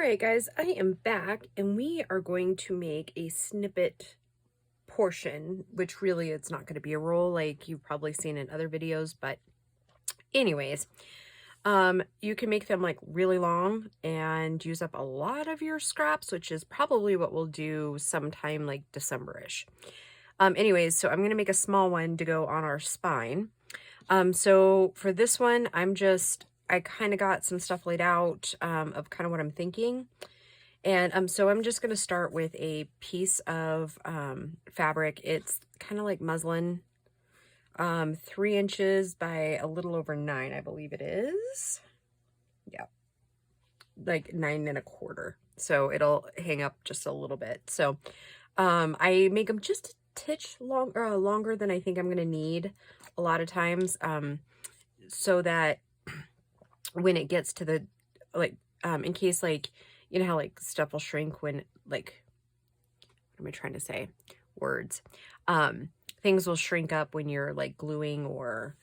Alright guys, I am back and we are going to make a snippet portion, which really it's not going to be a roll like you've probably seen in other videos, but anyways, you can make them like really long and use up a lot of your scraps, which is probably what we'll do sometime like December-ish. Anyways, so I'm going to make a small one to go on our spine. So for this one, I kind of got some stuff laid out of kind of what I'm thinking. And so I'm just going to start with a piece of fabric. It's kind of like muslin, 3 inches by a little over 9, I believe it is. Yeah, like 9 1/4. So it'll hang up just a little bit. So I make them just a titch longer than I think I'm going to need a lot of times, so that when it gets to the, like, in case, like, you know how, like, stuff will shrink when, like, what am I trying to say? Words. Things will shrink up when you're, like, gluing or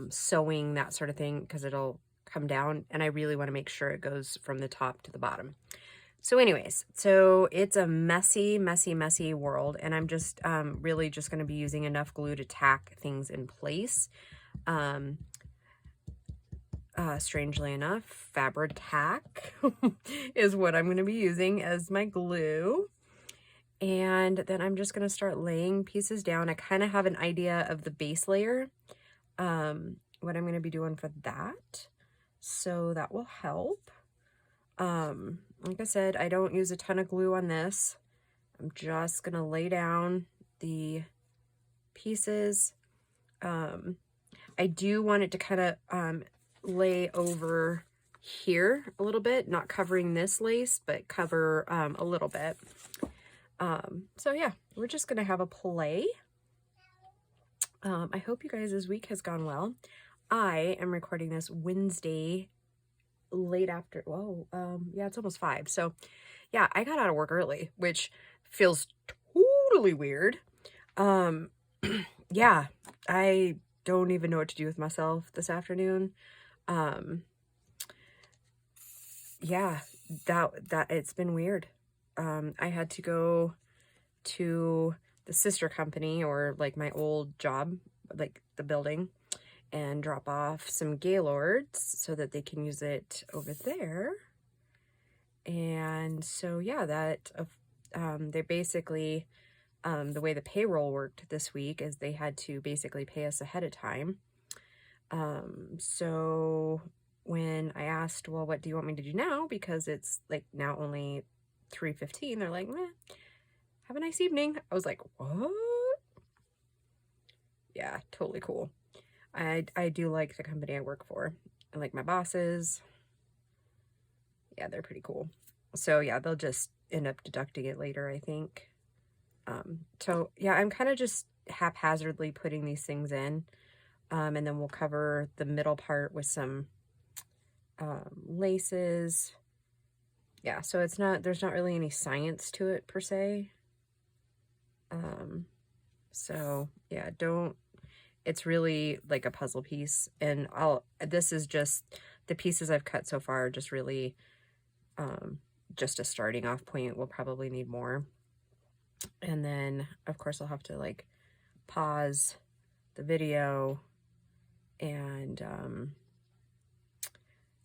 sewing, that sort of thing, because it'll come down, and I really want to make sure it goes from the top to the bottom. So anyways, so it's a messy, messy, messy world, and I'm just really just going to be using enough glue to tack things in place. Strangely enough, Fabri-Tac is what I'm going to be using as my glue. And then I'm just going to start laying pieces down. I kind of have an idea of the base layer, what I'm going to be doing for that. So that will help. Like I said, I don't use a ton of glue on this. I'm just going to lay down the pieces. I do want it to kind of lay over here a little bit, not covering this lace, but cover a little bit. So yeah, we're just gonna have a play. I hope you guys' week has gone well. I am recording this Wednesday late after, yeah, it's almost 5. So yeah, I got out of work early, which feels totally weird. Yeah, I don't even know what to do with myself this afternoon. Yeah, that it's been weird. I had to go to the sister company, or like my old job, like the building, and drop off some Gaylords so that they can use it over there. And so yeah, that they basically, the way the payroll worked this week is they had to basically pay us ahead of time. So when I asked, well, what do you want me to do now? Because it's like now only 3:15, they're like, meh, have a nice evening. I was like, what? Yeah, totally cool. I do like the company I work for. I like my bosses. Yeah, they're pretty cool. So yeah, they'll just end up deducting it later, I think. So yeah, I'm kind of just haphazardly putting these things in. And then we'll cover the middle part with some laces. Yeah, so there's not really any science to it per se. So yeah, it's really like a puzzle piece, and this is just the pieces I've cut so far, just really just a starting off point. We'll probably need more. And then of course I'll have to like pause the video and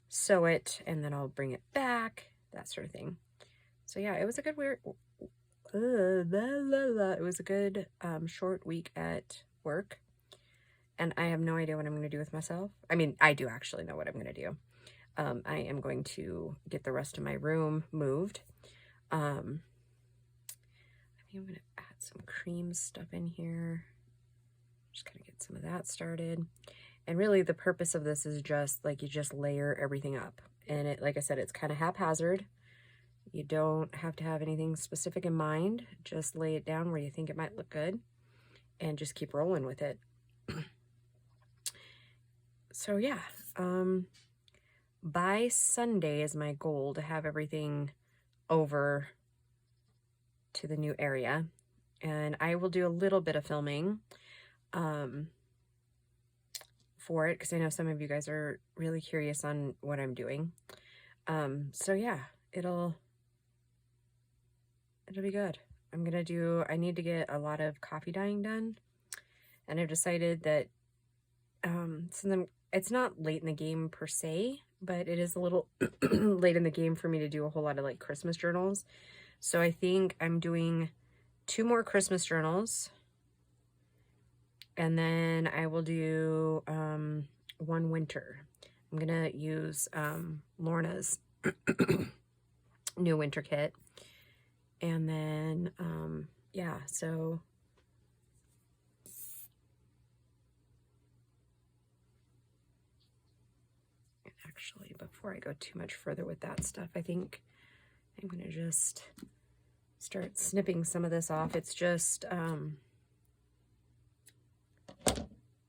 sew it, and then I'll bring it back, that sort of thing. So yeah, it was a good it was a good short week at work, and I have no idea what I'm going to do with myself. I mean, I do actually know what I'm going to do. I am going to get the rest of my room moved. I think I'm going to add some cream stuff in here. Just kind of get some of that started. And really the purpose of this is just like you just layer everything up. And it, like I said, it's kind of haphazard. You don't have to have anything specific in mind. Just lay it down where you think it might look good and just keep rolling with it. So yeah, by Sunday is my goal to have everything over to the new area. And I will do a little bit of filming for it, because I know some of you guys are really curious on what I'm doing. So yeah, it'll be good. I need to get a lot of coffee dyeing done, and I've decided that it's not late in the game per se, but it is a little late in the game for me to do a whole lot of like Christmas journals. So I think I'm doing 2 more Christmas journals, and then I will do 1 winter. I'm gonna use Lorna's new winter kit, and then yeah, so actually, before I go too much further with that stuff, I think I'm gonna just start snipping some of this off. It's just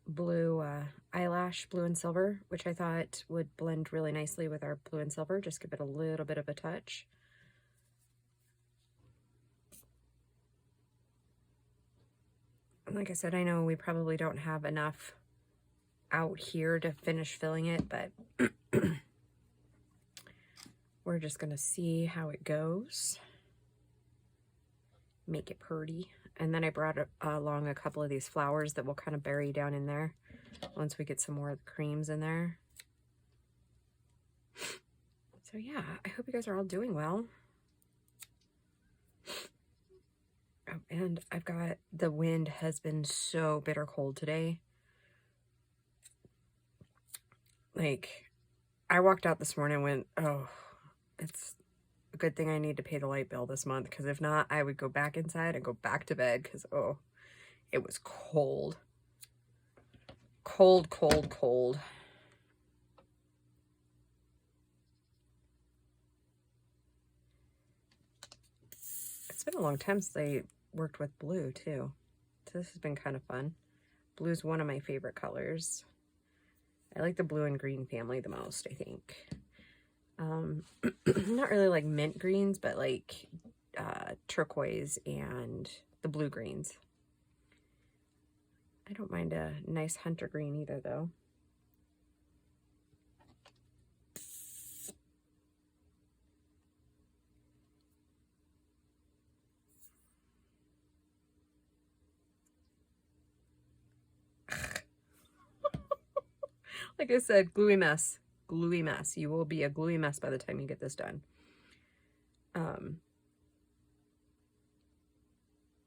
blue eyelash, blue and silver, which I thought would blend really nicely with our blue and silver. Just give it a little bit of a touch. And like I said, I know we probably don't have enough out here to finish filling it, but we're just gonna see how it goes. Make it pretty. And then I brought along a couple of these flowers that we'll kind of bury down in there once we get some more of the creams in there. So yeah, I hope you guys are all doing well. Oh, and I've got, the wind has been so bitter cold today. Like, I walked out this morning and went, oh, it's a good thing I need to pay the light bill this month, because if not, I would go back inside and go back to bed, because, oh, it was cold. Cold, cold, cold. It's been a long time since I worked with blue, too. So this has been kind of fun. Blue's one of my favorite colors. I like the blue and green family the most, I think. Not really like mint greens, but like turquoise and the blue greens. I don't mind a nice hunter green either, though. Like I said, gluey mess. Gluey mess. You will be a gluey mess by the time you get this done.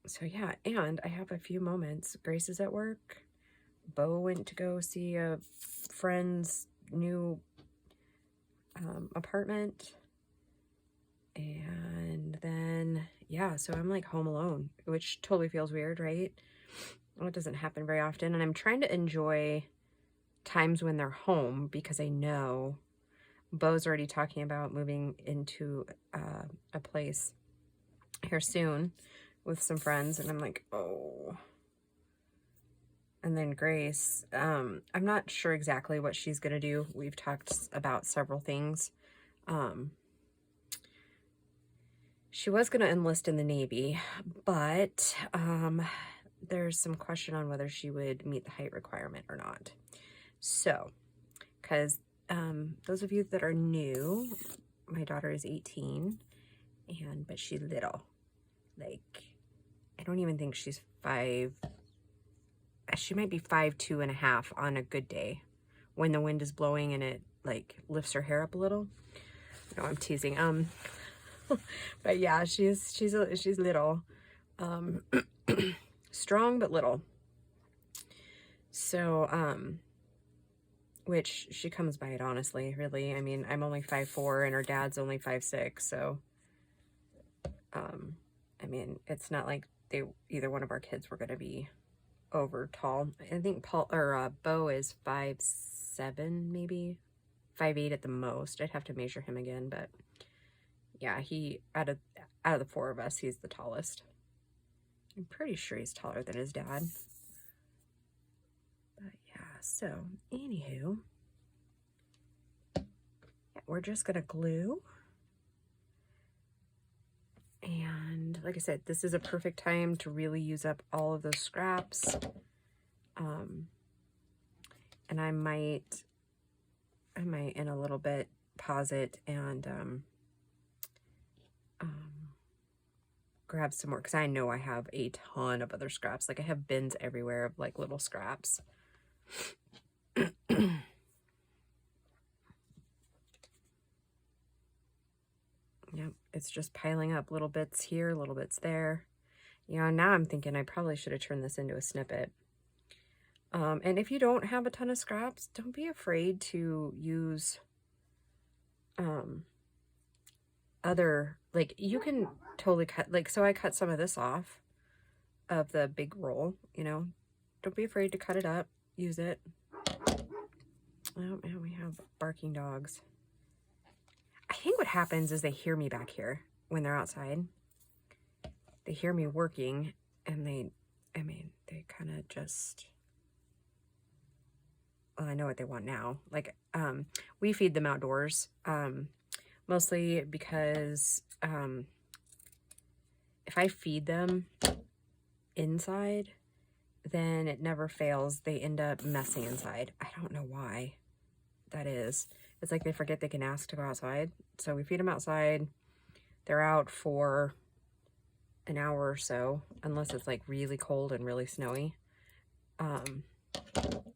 So yeah, and I have a few moments. Grace is at work. Bo went to go see a friend's new apartment. And then, yeah, so I'm like home alone, which totally feels weird, right? Well, it doesn't happen very often. And I'm trying to enjoy times when they're home, because I know Bo's already talking about moving into a place here soon with some friends, and I'm like, oh. And then Grace, I'm not sure exactly what she's gonna do. We've talked about several things. She was gonna enlist in the Navy, but there's some question on whether she would meet the height requirement or not. So, because those of you that are new, my daughter is 18, but she's little. Like, I don't even think she's 5. She might be 5'2.5" on a good day, when the wind is blowing and it like lifts her hair up a little. No, I'm teasing. But yeah, she's little, strong but little. So which she comes by it, honestly, really. I mean, I'm only 5'4" and her dad's only 5'6", so I mean, it's not like either one of our kids were gonna be over tall. I think Bo is 5'7", maybe 5'8" at the most. I'd have to measure him again, but yeah, he out of the 4 of us, he's the tallest. I'm pretty sure he's taller than his dad. But yeah, so anywho, yeah, we're just gonna glue. And like I said, this is a perfect time to really use up all of those scraps. And I might in a little bit pause it and grab some more because I know I have a ton of other scraps. Like I have bins everywhere of like little scraps. Yep, it's just piling up, little bits here, little bits there. You know, now I'm thinking I probably should have turned this into a snippet. And if you don't have a ton of scraps, don't be afraid to use other, like you can totally cut, like, so I cut some of this off of the big roll, you know, don't be afraid to cut it up, use it. Oh, and we have barking dogs. I think what happens is they hear me back here when they're outside. They hear me working and they kind of just, well, I know what they want now. Like, we feed them outdoors, mostly because, if I feed them inside, then it never fails. They end up messing inside. I don't know why that is. It's like they forget they can ask to go outside. So we feed them outside. They're out for an hour or so, unless it's like really cold and really snowy.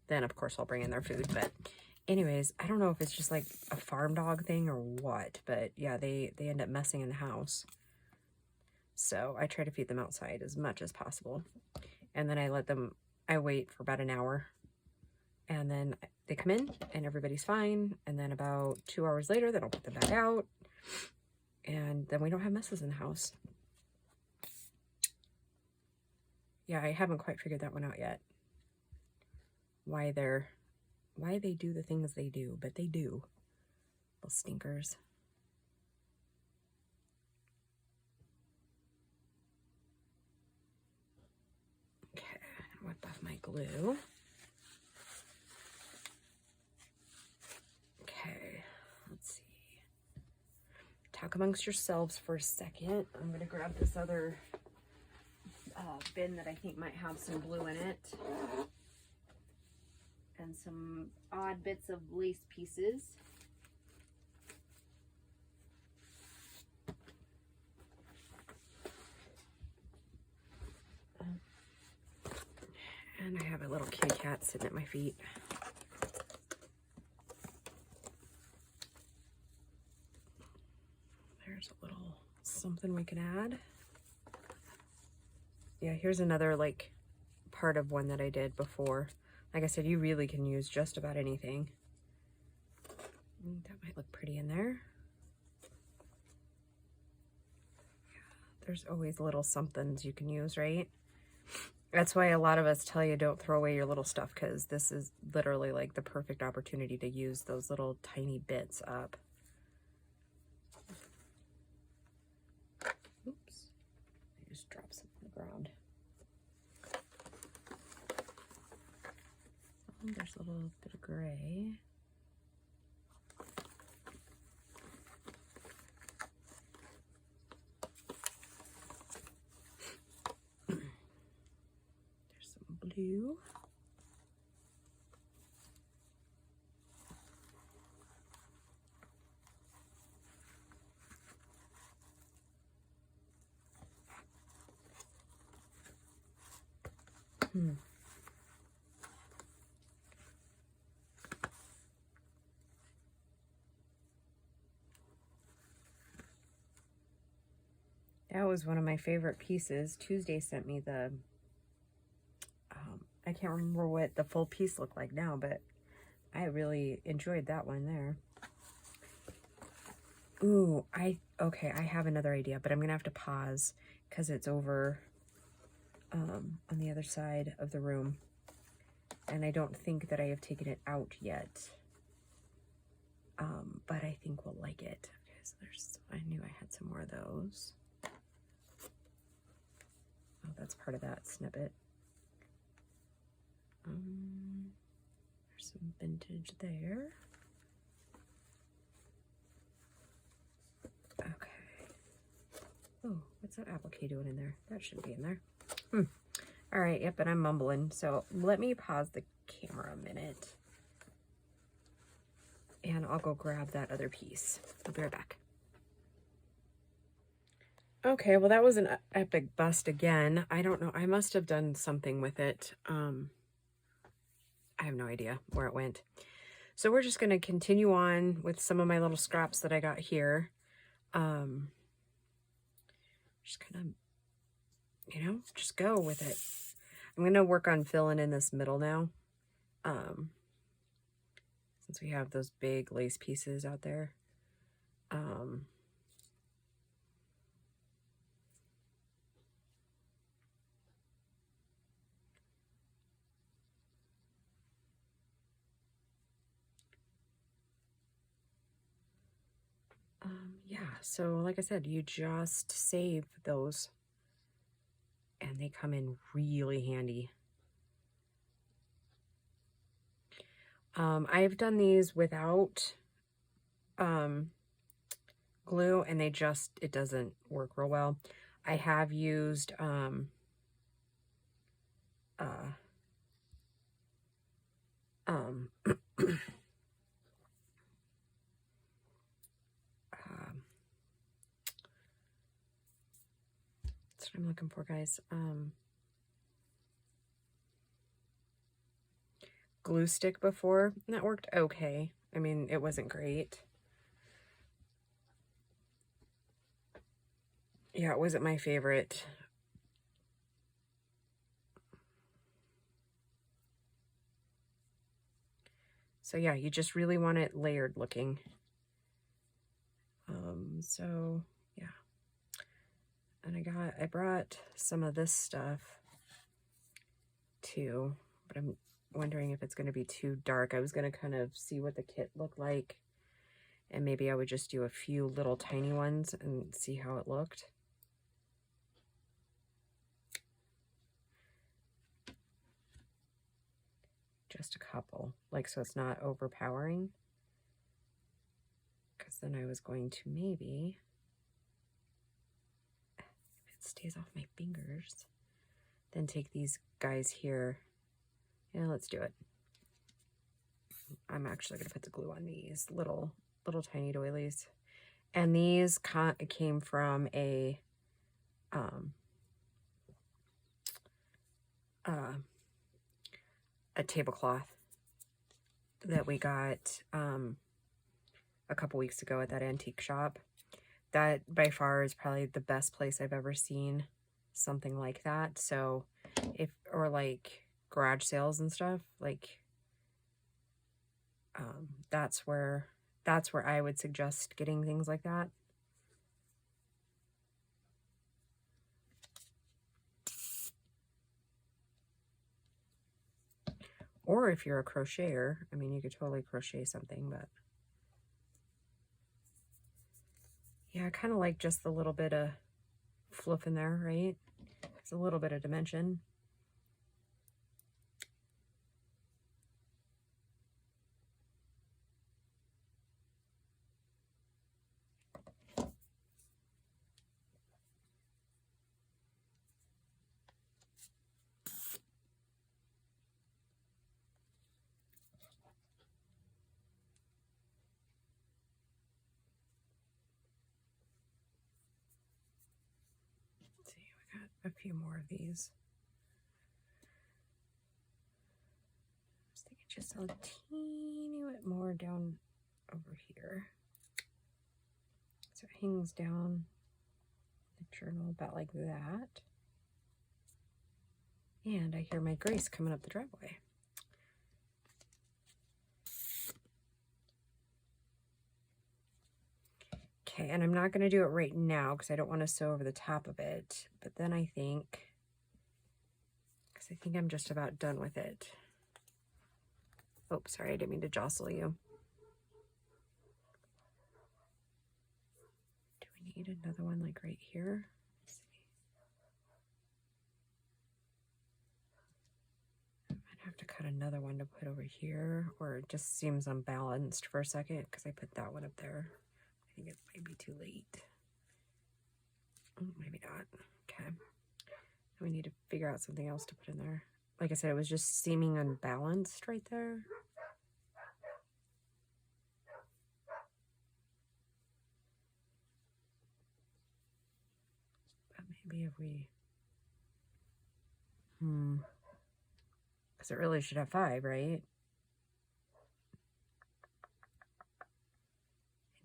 Then of course I'll bring in their food. But anyways, I don't know if it's just like a farm dog thing or what, but yeah, they end up messing in the house. So I try to feed them outside as much as possible. And then I wait for about an hour. And then they come in and everybody's fine. And then about 2 hours later, then I'll put them back out. And then we don't have messes in the house. Yeah, I haven't quite figured that one out yet. Why they do the things they do, but they do. Little stinkers. Okay, wipe off my glue. Okay, let's see. Talk amongst yourselves for a second. I'm gonna grab this other bin that I think might have some glue in it. And some odd bits of lace pieces. And I have a little kitty cat sitting at my feet. There's a little something we can add. Yeah, here's another like part of one that I did before. Like I said, you really can use just about anything. That might look pretty in there. Yeah, there's always little somethings you can use, right? That's why a lot of us tell you don't throw away your little stuff, because this is literally like the perfect opportunity to use those little tiny bits up. Oops, I just dropped some on the ground. Oh, there's a little bit of gray. There's some blue. That was one of my favorite pieces. Tuesday sent me the, I can't remember what the full piece looked like now, but I really enjoyed that one there. Ooh, okay, I have another idea, but I'm gonna have to pause because it's over on the other side of the room. And I don't think that I have taken it out yet. But I think we'll like it. Okay, so I knew I had some more of those. Oh, that's part of that snippet. There's some vintage there. Okay. Oh, what's that applique doing in there? That shouldn't be in there. All right, yep, and I'm mumbling. So let me pause the camera a minute. And I'll go grab that other piece. I'll be right back. Okay, well that was an epic bust again. I don't know. I must have done something with it. I have no idea where it went. So we're just going to continue on with some of my little scraps that I got here. Just kind of, just go with it. I'm going to work on filling in this middle now. Since we have those big lace pieces out there. Yeah, so like I said, you just save those and they come in really handy. I've done these without glue and it doesn't work real well. I have used that's what I'm looking for, guys. Glue stick before, and that worked okay. I mean, it wasn't great. Yeah, it wasn't my favorite. So yeah, you just really want it layered looking. So yeah. And I brought some of this stuff too, but I'm wondering if it's going to be too dark. I was going to kind of see what the kit looked like, and maybe I would just do a few little tiny ones and see how it looked. Just a couple, like, so it's not overpowering. Because then I was going to maybe, if it stays off my fingers, then take these guys here. Yeah, let's do it. I'm actually going to put the glue on these little tiny doilies. And these came from a tablecloth that we got a couple weeks ago at that antique shop. That by far is probably the best place I've ever seen something like that. So or like garage sales and stuff, like that's where I would suggest getting things like that. Or if you're a crocheter, I mean, you could totally crochet something, but yeah, I kind of like just the little bit of fluff in there, right? It's a little bit of dimension. Let's see, we got a few more of these. I was thinking just a teeny bit more down over here. So it hangs down the journal about like that. And I hear my Grace coming up the driveway. Okay, and I'm not going to do it right now because I don't want to sew over the top of it. But then I think, because I think I'm just about done with it. Oh, sorry, I didn't mean to jostle you. Do we need another one like right here? Let's see. I might have to cut another one to put over here, or it just seems unbalanced for a second because I put that one up there. I think it might be too late. Oh, maybe not. Okay. We need to figure out something else to put in there. Like I said, it was just seeming unbalanced right there. Maybe if we, because it really should have 5, right?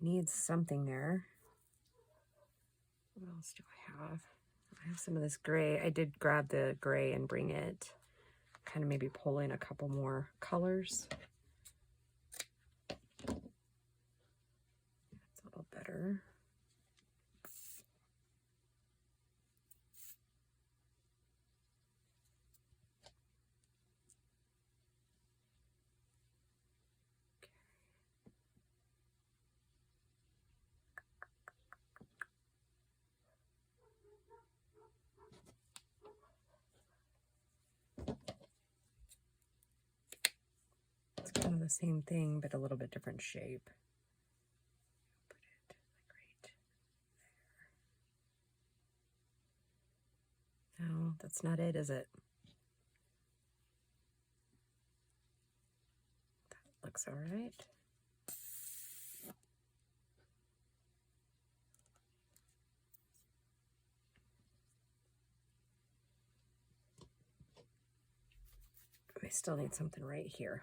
It needs something there. What else do I have? I have some of this gray. I did grab the gray and bring it, kind of maybe pull in a couple more colors. That's a little better. Kind of the same thing, but a little bit different shape. Put it right there. No, that's not it, is it? That looks all right. We still need something right here.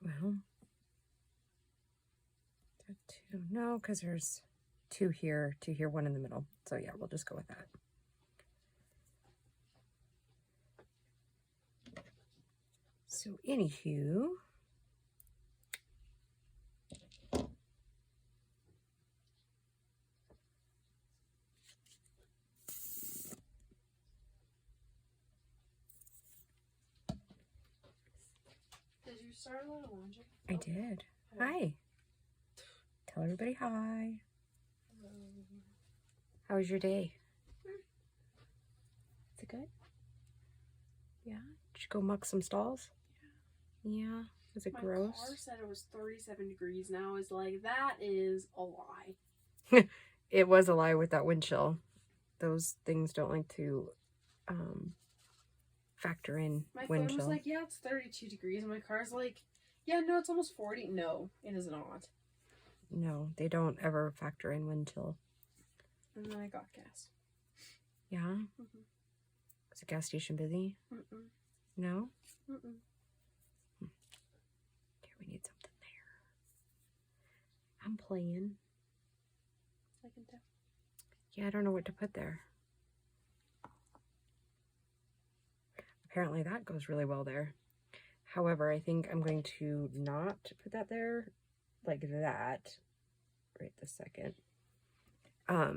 Well, two. No, because there's 2 here, 1 in the middle. So yeah, we'll just go with that. So anywho, did you start a little laundry? I did. Hi. Tell everybody hi. Hello. How was your day? Is it good? Yeah? Did you go muck some stalls? Yeah. Was it gross? My car said it was 37 degrees now. Is like, that is a lie. It was a lie with that wind chill. Those things don't like to factor in My wind phone was chill. like, yeah, it's 32 degrees. And my car's like, yeah, no, it's almost 40. No, it is not. No, they don't ever factor in wind chill. And then I got gas. Yeah? Mm-hmm. Was the gas station busy? Mm-mm. No? Mm-mm. Okay, we need something there. I'm playing. I can tell. Yeah, I don't know what to put there. Apparently that goes really well there. However, I think I'm going to not put that there like that right this second. I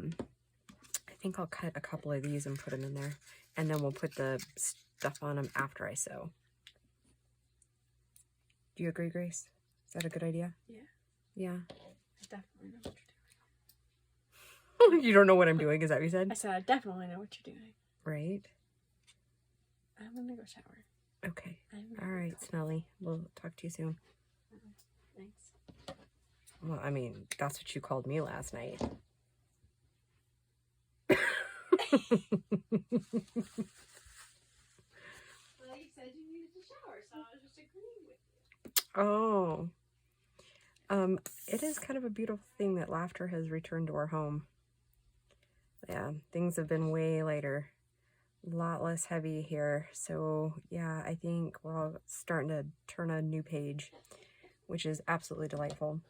think I'll cut a couple of these and put them in there, and then we'll put the stuff on them after I sew. Do you agree, Grace? Is that a good idea? Yeah. Yeah. I definitely know what you're doing. You don't know what I'm doing, is that what you said? I said, I definitely know what you're doing. Right. I'm gonna go shower. Okay. All right, Smelly. We'll talk to you soon. Thanks. Well, I mean, that's what you called me last night. Well, you said you needed to shower, so I was just agreeing with you. Oh. It is kind of a beautiful thing that laughter has returned to our home. Yeah, things have been way lighter. A lot less heavy here. So, yeah, I think we're all starting to turn a new page, which is absolutely delightful.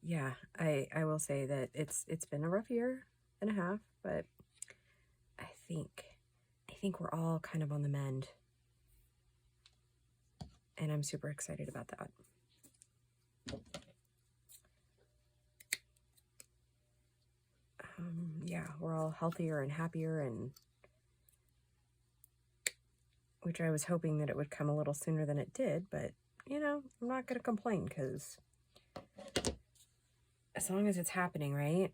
Yeah, I will say that it's been a rough year and a half, but I think we're all kind of on the mend. And I'm super excited about that. Yeah, we're all healthier and happier, and which I was hoping that it would come a little sooner than it did, but you know, I'm not going to complain because as long as it's happening, right?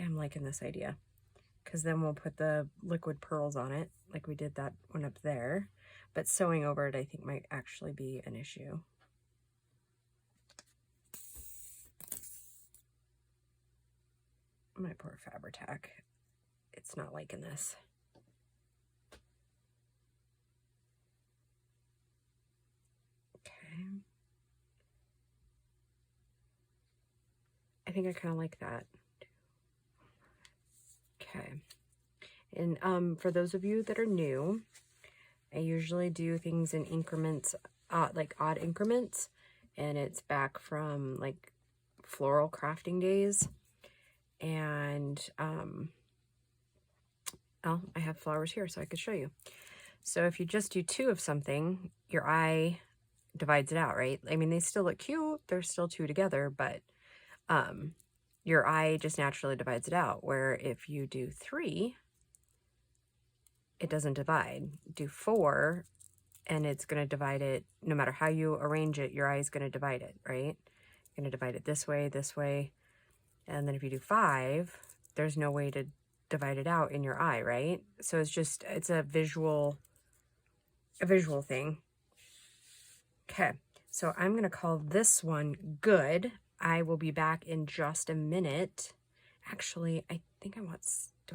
I'm liking this idea, because then we'll put the liquid pearls on it like we did that one up there. But sewing over it, I think, might actually be an issue. My poor Fabri-Tac. It's not liking this. Okay. I think I kind of like that. Okay. And for those of you that are new, I usually do things in increments, like odd increments, and it's back from like floral crafting days. And oh, I have flowers here so I could show you. So if you just do 2 of something, your eye divides it out, right? I mean, they still look cute, they're still 2 together, but your eye just naturally divides it out. Where if you do 3, it doesn't divide. Do 4, and it's going to divide it. No matter how you arrange it, your eye is going to divide it, right? You're going to divide it this way, and then if you do 5, there's no way to divide it out in your eye, right? So it's a visual thing. Okay, so I'm going to call this one good. I will be back in just a minute. Actually, I think do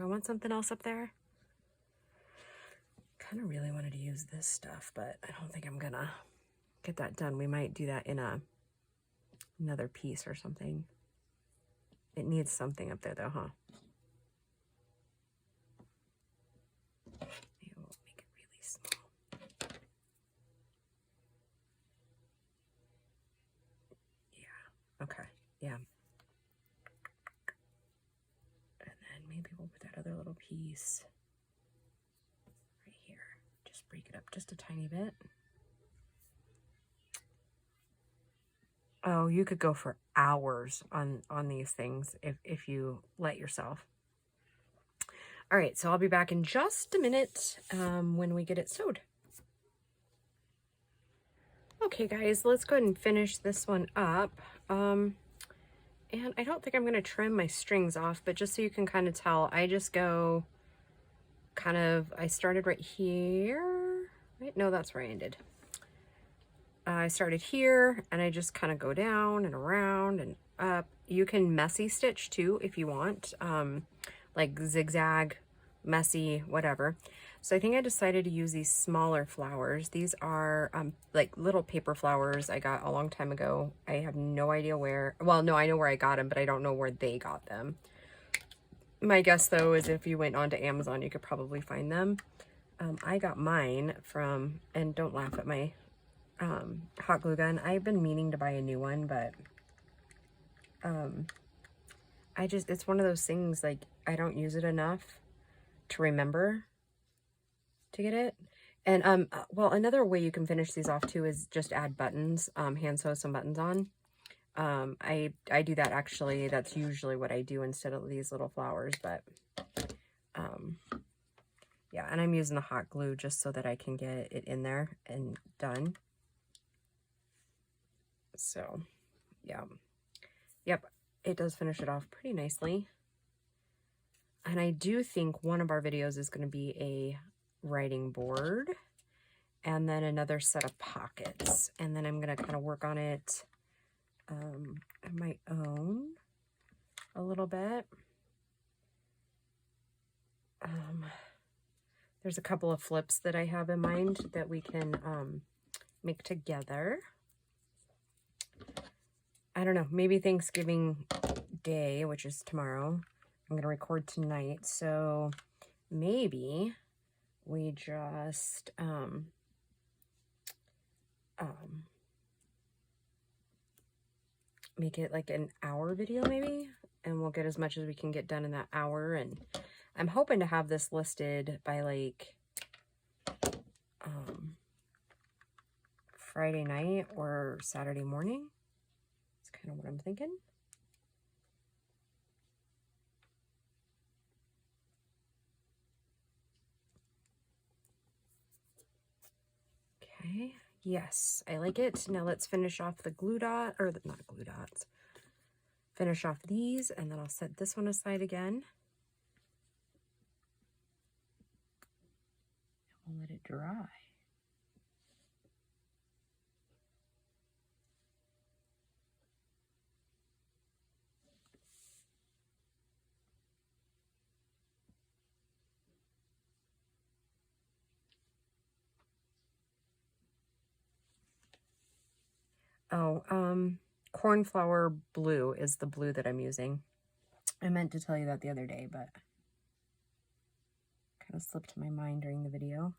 I want something else up there? Kind of really wanted to use this stuff, but I don't think I'm gonna get that done. We might do that in another piece or something. It needs something up there though, huh? Maybe we'll make it really small. Yeah, okay, yeah. And then maybe we'll put that other little piece right here. Just break it up just a tiny bit. Oh, you could go for hours on these things if you let yourself. All right, so I'll be back in just a minute when we get it sewed. Okay, guys, let's go ahead and finish this one up. And I don't think I'm going to trim my strings off, but just so you can kind of tell, I just go I started right here. Right? No, that's where I ended. I started here, and I just kind of go down and around and up. You can messy stitch too if you want, like zigzag, messy, whatever. So I think I decided to use these smaller flowers. These are like little paper flowers I got a long time ago. I have no idea where. Well, no, I know where I got them, but I don't know where they got them. My guess, though, is if you went onto Amazon, you could probably find them. I got mine from, and don't laugh at my hot glue gun. I've been meaning to buy a new one, but it's one of those things, like, I don't use it enough to remember to get it. And well, another way you can finish these off too is just add buttons, hand sew some buttons on. I do that, actually. That's usually what I do instead of these little flowers, but yeah, and I'm using the hot glue just so that I can get it in there and done. So, yeah. Yep, it does finish it off pretty nicely. And I do think one of our videos is going to be a writing board and then another set of pockets. And then I'm going to kind of work on it on my own a little bit. There's a couple of flips that I have in mind that we can make together. I don't know, maybe Thanksgiving Day, which is tomorrow. I'm going to record tonight, so maybe we just make it like an hour video maybe, and we'll get as much as we can get done in that hour. And I'm hoping to have this listed by like Friday night or Saturday morning. That's kind of what I'm thinking. Okay, yes, I like it. Now let's finish off the glue dot, or not glue dots, finish off these, and then I'll set this one aside again. We'll let it dry. Oh, cornflower blue is the blue that I'm using. I meant to tell you that the other day, but kind of slipped my mind during the video.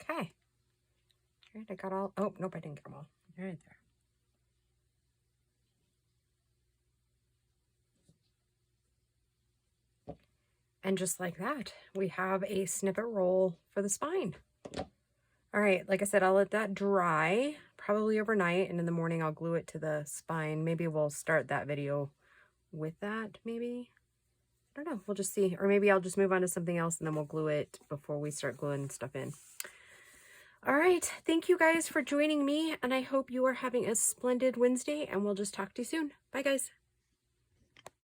Okay. All right, I got all, oh, nope, I didn't get them all. Right there. And just like that, we have a snippet roll for the spine. All right, like I said, I'll let that dry probably overnight, and in the morning I'll glue it to the spine. Maybe we'll start that video with that, maybe. I don't know, we'll just see. Or maybe I'll just move on to something else and then we'll glue it before we start gluing stuff in. All right, thank you guys for joining me, and I hope you are having a splendid Wednesday, and we'll just talk to you soon. Bye, guys.